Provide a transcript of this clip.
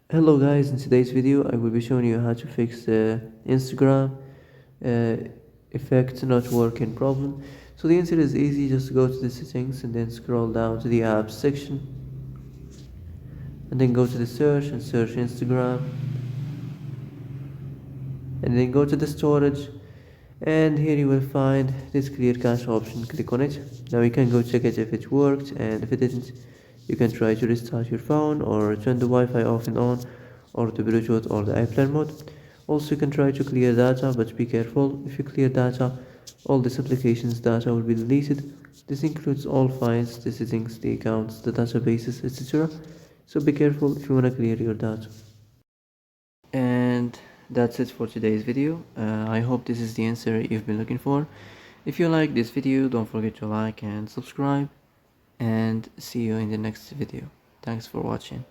Hello guys, in today's video I will be showing you how to fix the Instagram uh, effect not working problem. So the answer is easy, just go to the settings and then scroll down to the apps section and then go to the search and search Instagram and then go to the storage, and here you will find this clear cache option. Click on it. Now you can go check it if it worked, and if it didn't you can try to restart your phone or turn the Wi-Fi off and on, or the Bluetooth or the airplane mode. Also you can try to clear data, but be careful. If you clear data, all this application's data will be deleted. This includes all files, the settings, the accounts, the databases, etc. So be careful if you want to clear your data. And that's it for today's video. I hope this is the answer you've been looking for. If you like this video, don't forget to like and subscribe, and see you in the next video. Thanks for watching.